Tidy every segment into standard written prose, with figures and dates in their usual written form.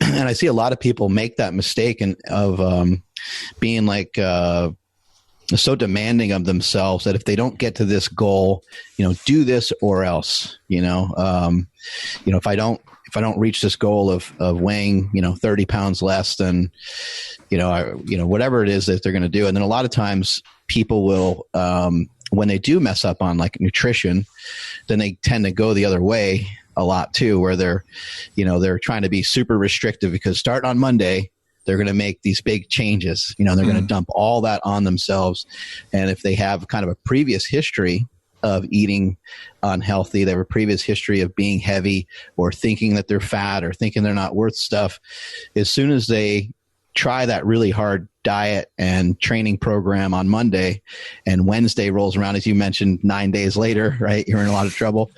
And I see a lot of people make that mistake of being like so demanding of themselves that if they don't get to this goal, do this or else, if I don't reach this goal of weighing, 30 pounds less than, whatever it is that they're going to do. And then a lot of times people will, when they do mess up on like nutrition, then they tend to go the other way a lot too, where they're trying to be super restrictive because starting on Monday, they're going to make these big changes, they're going to dump all that on themselves. And if they have kind of a previous history of eating unhealthy, they have a previous history of being heavy or thinking that they're fat or thinking they're not worth stuff, as soon as they try that really hard diet and training program on Monday and Wednesday rolls around, as you mentioned, 9 days later, right? You're in a lot of trouble.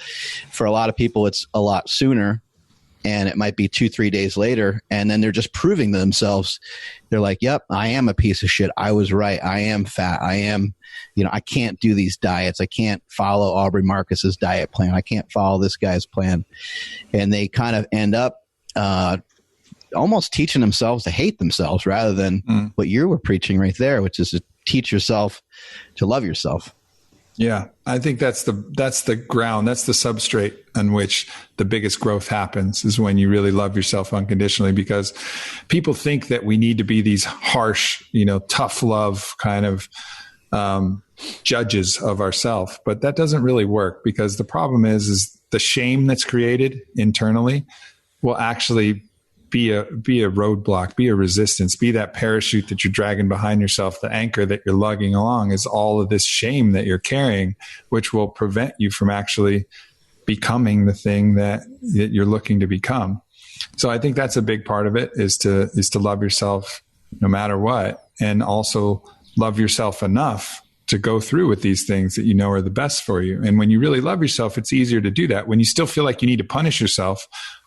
For a lot of people, it's a lot sooner. And it might be 2-3 days later, and then they're just proving to themselves. They're like, yep, I am a piece of shit. I was right. I am fat. I am, I can't do these diets. I can't follow Aubrey Marcus's diet plan. I can't follow this guy's plan. And they kind of end up almost teaching themselves to hate themselves rather than what you were preaching right there, which is to teach yourself to love yourself. Yeah, I think that's the ground, that's the substrate on which the biggest growth happens, is when you really love yourself unconditionally, because people think that we need to be these harsh, tough love kind of judges of ourselves. But that doesn't really work, because the problem is the shame that's created internally will actually be a roadblock, be a resistance, be that parachute that you're dragging behind yourself. The anchor that you're lugging along is all of this shame that you're carrying, which will prevent you from actually becoming the thing that you're looking to become. So I think that's a big part of it, is to love yourself no matter what, and also love yourself enough to go through with these things that are the best for you. And when you really love yourself, it's easier to do that. When you still feel like you need to punish yourself,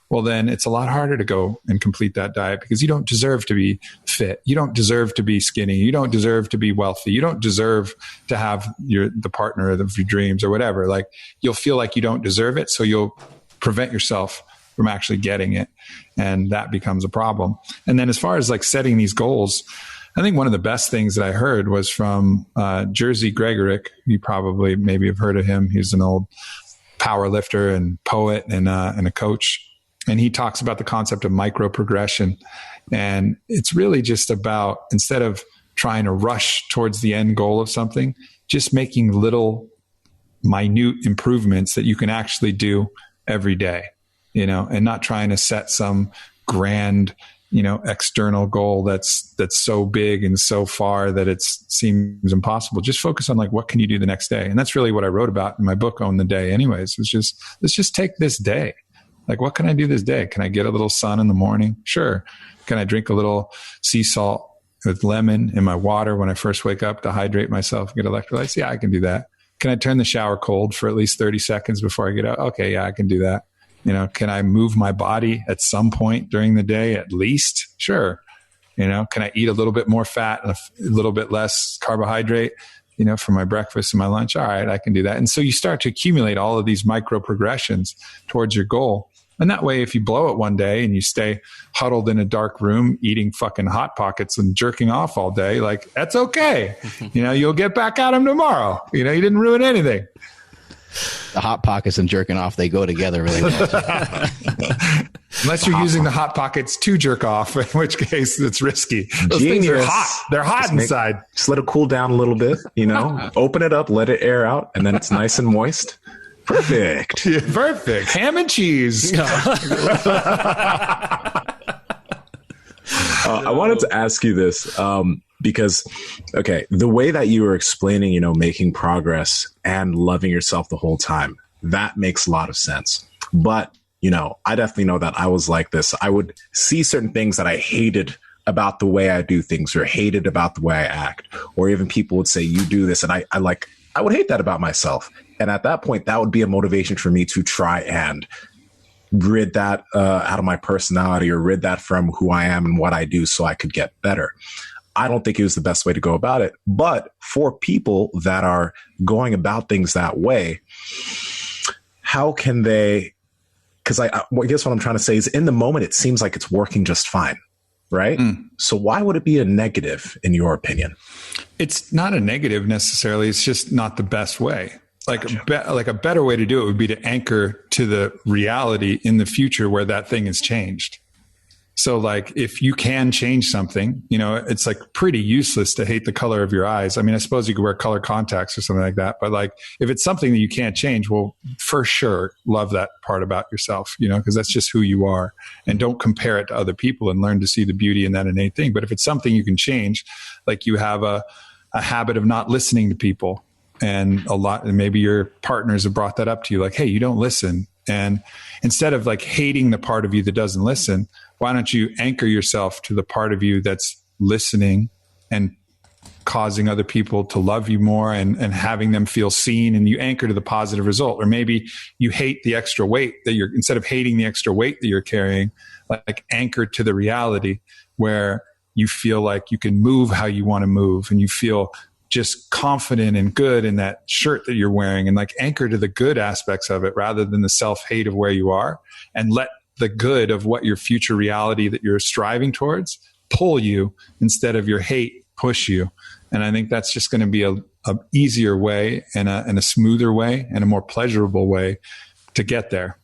well, then it's a lot harder to go and complete that diet, because you don't deserve to be fit. You don't deserve to be skinny. You don't deserve to be wealthy. You don't deserve to have the partner of your dreams or whatever. Like, you'll feel like you don't deserve it, so you'll prevent yourself from actually getting it. And that becomes a problem. And then as far as like setting these goals, I think one of the best things that I heard was from Jerzy Gregorek. You probably maybe have heard of him. He's an old power lifter and poet and a coach. And he talks about the concept of micro progression. And it's really just about, instead of trying to rush towards the end goal of something, just making little minute improvements that you can actually do every day, and not trying to set some grand, external goal that's so big and so far that it seems impossible. Just focus on like, what can you do the next day? And that's really what I wrote about in my book, Own the Day. Anyways, let's just take this day. Like, what can I do this day? Can I get a little sun in the morning? Sure. Can I drink a little sea salt with lemon in my water when I first wake up to hydrate myself, get electrolytes? Yeah, I can do that. Can I turn the shower cold for at least 30 seconds before I get out? Okay, yeah, I can do that. Can I move my body at some point during the day at least? Sure. Can I eat a little bit more fat and a little bit less carbohydrate, for my breakfast and my lunch? All right, I can do that. And so you start to accumulate all of these micro progressions towards your goal. And that way, if you blow it one day and you stay huddled in a dark room eating fucking Hot Pockets and jerking off all day, like, that's okay. You'll get back at them tomorrow. You didn't ruin anything. The Hot Pockets and jerking off, they go together really well. Unless you're using the Hot Pockets to jerk off, in which case it's risky. Those things are hot. They're hot inside. Just let it cool down a little bit, open it up, let it air out, and then it's nice and moist. Perfect. Yeah, perfect. Ham and cheese. I wanted to ask you this because, okay, the way that you were explaining, making progress and loving yourself the whole time, that makes a lot of sense. But, I definitely know that I was like this. I would see certain things that I hated about the way I do things, or hated about the way I act, or even people would say, you do this. And I would hate that about myself. And at that point, that would be a motivation for me to try and rid that out of my personality, or rid that from who I am and what I do, so I could get better. I don't think it was the best way to go about it. But for people that are going about things that way, how can they because I guess what I'm trying to say is in the moment, it seems like it's working just fine. Right. So why would it be a negative in your opinion? It's not a negative necessarily. It's just not the best way. Like, like a better way to do it would be to anchor to the reality in the future where that thing has changed. So like if you can change something, you know, it's like pretty useless to hate the color of your eyes. I mean, I suppose you could wear color contacts or something like that. But like if it's something that you can't change, well, for sure, love that part about yourself, you know, because that's just who you are. And don't compare it to other people and learn to see the beauty in that innate thing. But if it's something you can change, like you have a habit of not listening to people, and maybe your partners have brought that up to you, like, hey, you don't listen. And instead of like hating the part of you that doesn't listen, why don't you anchor yourself to the part of you that's listening and causing other people to love you more and having them feel seen, and you anchor to the positive result. Or maybe you hate the extra weight instead of hating the extra weight that you're carrying, like anchor to the reality where you feel like you can move how you want to move, and you feel just confident and good in that shirt that you're wearing, and like anchor to the good aspects of it rather than the self-hate of where you are, and let the good of what your future reality that you're striving towards pull you instead of your hate push you. And I think that's just going to be a easier way and a smoother way and a more pleasurable way to get there.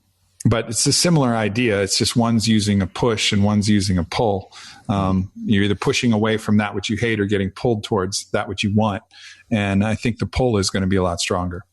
But it's a similar idea. It's just one's using a push and one's using a pull. You're either pushing away from that which you hate or getting pulled towards that which you want. And I think the pull is going to be a lot stronger.